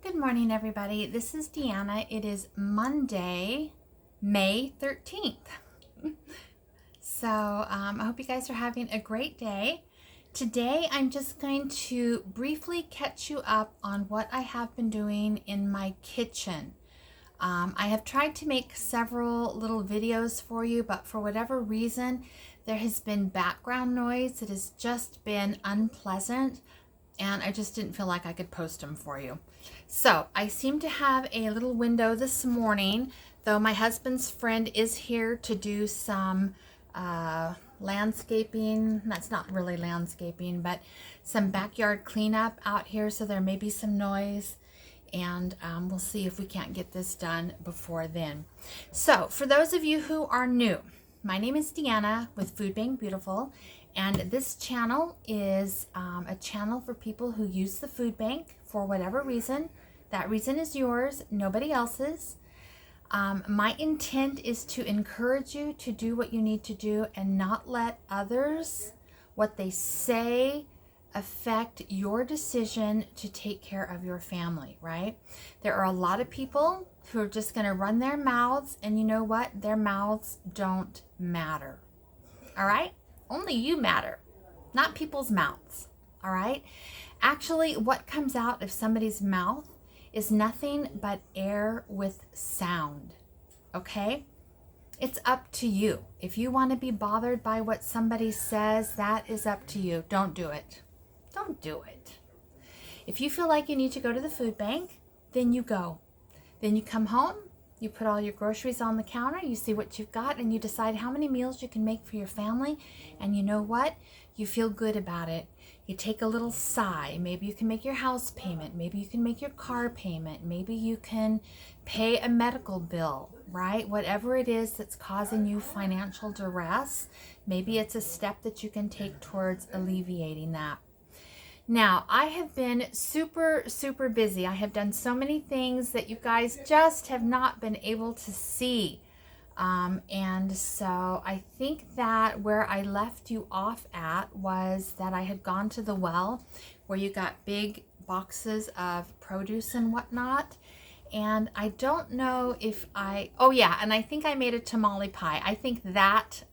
Good morning, everybody. This is Deanna. It is Monday, May 13th. So I hope you guys are having a great day. Today, I'm just going to briefly catch you up on what I have been doing in my kitchen. I have tried to make several little videos for you, but for whatever reason, there has been background noise that has just been unpleasant, and I just didn't feel like I could post them for you. So I seem to have a little window this morning, though my husband's friend is here to do some landscaping. That's not really landscaping, but some backyard cleanup out here, so there may be some noise, and we'll see if we can't get this done before then. So for those of you who are new, my name is Deanna with Food Bank Beautiful, and this channel is a channel for people who use the food bank for whatever reason. That reason is yours, nobody else's. My intent is to encourage you to do what you need to do and not let others, what they say, affect your decision to take care of your family, right? There are a lot of people who are just going to run their mouths, and you know what? Their mouths don't matter. All right? Only you matter, not people's mouths. All right? Actually, what comes out of somebody's mouth is nothing but air with sound. Okay? It's up to you. If you want to be bothered by what somebody says, that is up to you. Don't do it. Don't do it. If you feel like you need to go to the food bank, then you go. Then you come home, you put all your groceries on the counter, you see what you've got, and you decide how many meals you can make for your family. And you know what? You feel good about it. You take a little sigh. Maybe you can make your house payment. Maybe you can make your car payment. Maybe you can pay a medical bill, right? Whatever it is that's causing you financial duress, maybe it's a step that you can take towards alleviating that. Now, I have been super busy. I have done so many things that you guys just have not been able to see. And so I think that where I left you off at was that I had gone to the well where you got big boxes of produce and whatnot. And I don't know if oh yeah, and I think I made a tamale pie. I think that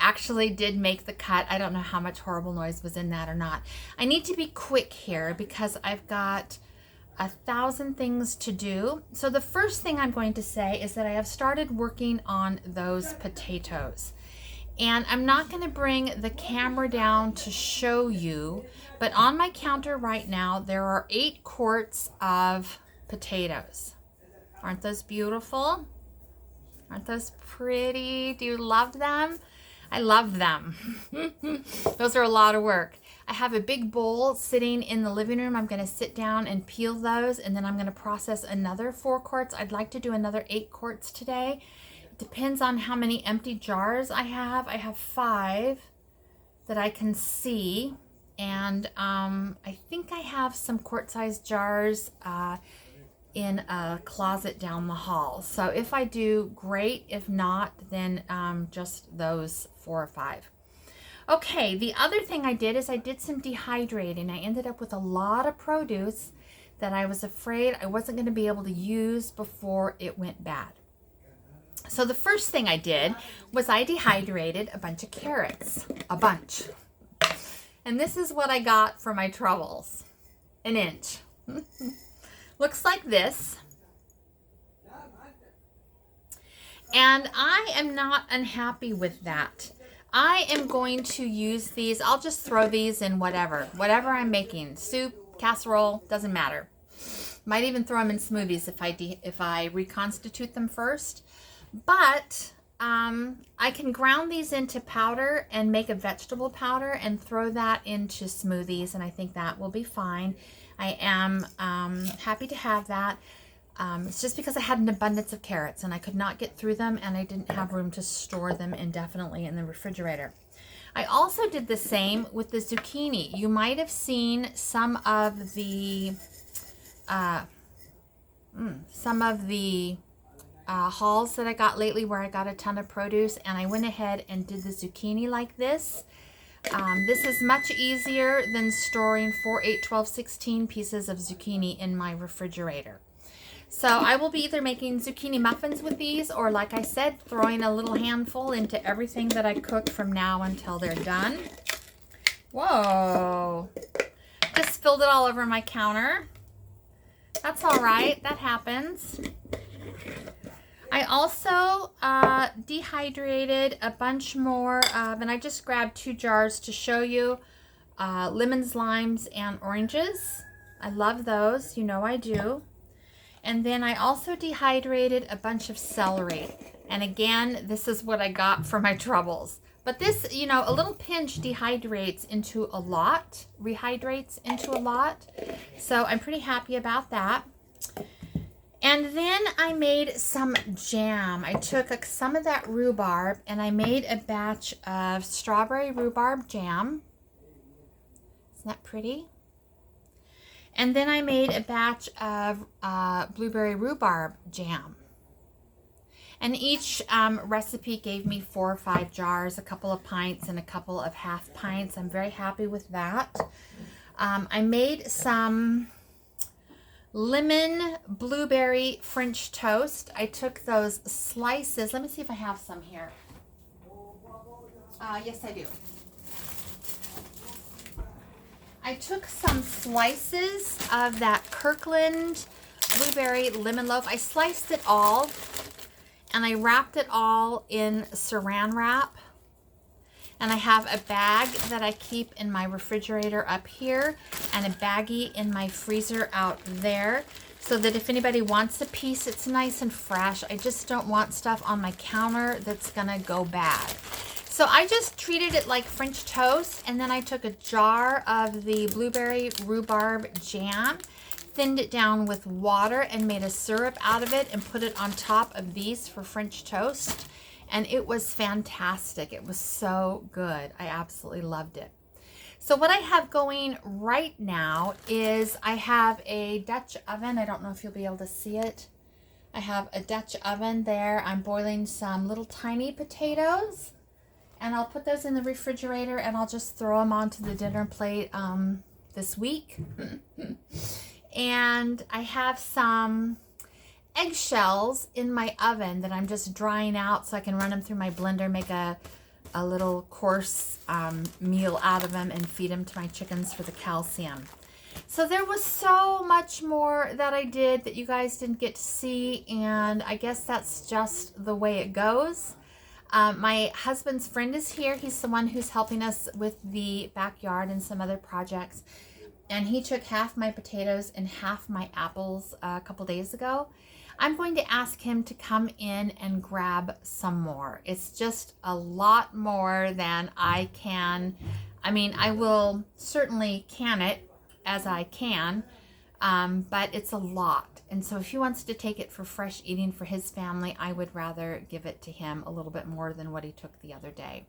actually did make the cut. I don't know how much horrible noise was in that or not. I need to be quick here because I've got 1,000 things to do. So the first thing I'm going to say is that I have started working on those potatoes. And I'm not going to bring the camera down to show you, but on my counter right now, there are 8 quarts of potatoes. Aren't those beautiful? Aren't those pretty? Do you love them? I love them. Those are a lot of work. I have a big bowl sitting in the living room. I'm going to sit down and peel those, and then I'm going to process another 4 quarts. I'd like to do another 8 quarts today. It depends on how many empty jars I have. I have 5 that I can see, and I think I have some quart-sized jars in a closet down the hall. So if I do, great. If not, then just those 4 or 5. Okay, the other thing I did is I did some dehydrating. I ended up with a lot of produce that I was afraid I wasn't going to be able to use before it went bad. So the first thing I did was I dehydrated a bunch of carrots. A bunch. And this is what I got for my troubles. 1 inch. Looks like this. And I am not unhappy with that. I am going to use these. I'll just throw these in whatever I'm making. Soup, casserole, doesn't matter. Might even throw them in smoothies if I reconstitute them first. But I can ground these into powder and make a vegetable powder and throw that into smoothies, and I think that will be fine. I am happy to have that. It's just because I had an abundance of carrots and I could not get through them, and I didn't have room to store them indefinitely in the refrigerator. I also did the same with the zucchini. You might have seen some of the hauls that I got lately where I got a ton of produce, and I went ahead and did the zucchini like this This is much easier than storing 4, 8, 12, 16 pieces of zucchini in my refrigerator. So I will be either making zucchini muffins with these, or like I said, throwing a little handful into everything that I cook from now until they're done. Whoa. Just spilled it all over my counter. That's all right. That happens. I also dehydrated a bunch more of, and I just grabbed 2 jars to show you, lemons, limes, and oranges. I love those. You know I do. And then I also dehydrated a bunch of celery. And again, this is what I got for my troubles. But this, you know, a little pinch dehydrates into a lot, rehydrates into a lot. So I'm pretty happy about that. And then I made some jam. I took some of that rhubarb and I made a batch of strawberry rhubarb jam. Isn't that pretty? And then I made a batch of blueberry rhubarb jam. And each recipe gave me 4 or 5 jars, a couple of pints and a couple of half pints. I'm very happy with that. I made some lemon blueberry French toast. I took those slices. Let me see if I have some here. Yes, I do. I took some slices of that Kirkland blueberry lemon loaf. I sliced it all and I wrapped it all in saran wrap. And I have a bag that I keep in my refrigerator up here and a baggie in my freezer out there, so that if anybody wants a piece, it's nice and fresh. I just don't want stuff on my counter that's gonna go bad. So I just treated it like French toast, and then I took a jar of the blueberry rhubarb jam, thinned it down with water and made a syrup out of it and put it on top of these for French toast. And it was fantastic. It was so good. I absolutely loved it. So what I have going right now is I have a Dutch oven. I don't know if you'll be able to see it. I have a Dutch oven there. I'm boiling some little tiny potatoes. And I'll put those in the refrigerator and I'll just throw them onto the dinner plate this week. And I have some eggshells in my oven that I'm just drying out so I can run them through my blender, make a little coarse meal out of them and feed them to my chickens for the calcium. So there was so much more that I did that you guys didn't get to see, and I guess that's just the way it goes. My husband's friend is here. He's the one who's helping us with the backyard and some other projects. And he took half my potatoes and half my apples a couple days ago. I'm going to ask him to come in and grab some more. It's just a lot more than I can. I mean, I will certainly can it as I can, but it's a lot. And so if he wants to take it for fresh eating for his family, I would rather give it to him a little bit more than what he took the other day.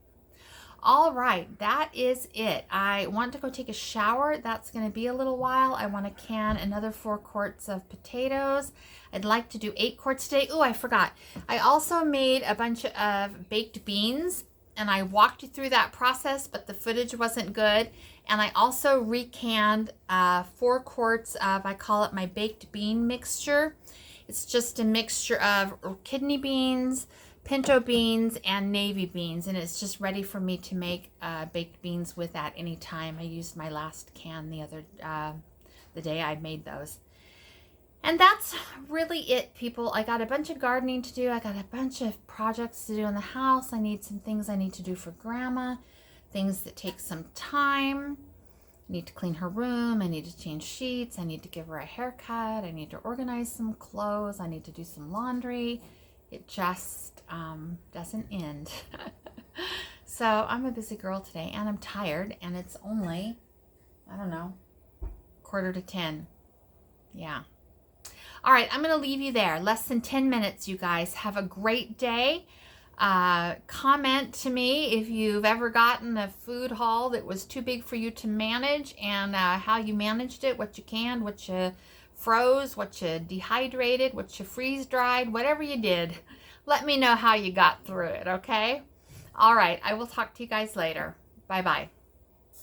All right, that is it. I want to go take a shower. That's going to be a little while. I want to can another 4 quarts of potatoes. I'd like to do 8 quarts today. Oh, I forgot. I also made a bunch of baked beans, and I walked you through that process, but the footage wasn't good. And I also recanned 4 quarts of, I call it my baked bean mixture. It's just a mixture of kidney beans, pinto beans, and navy beans, and it's just ready for me to make baked beans with at any time. I used my last can the day I made those. And that's really it, people. I got a bunch of gardening to do. I got a bunch of projects to do in the house. I need some things I need to do for Grandma, things that take some time. I need to clean her room. I need to change sheets. I need to give her a haircut. I need to organize some clothes. I need to do some laundry. It just doesn't end. So I'm a busy girl today, and I'm tired, and it's only, I don't know, 9:45. Yeah. All right, I'm going to leave you there. Less than 10 minutes, you guys. Have a great day. Comment to me if you've ever gotten a food haul that was too big for you to manage, and how you managed it, what you canned, what you froze, what you dehydrated, what you freeze dried, whatever you did. Let me know how you got through it, okay? All right, I will talk to you guys later. Bye-bye.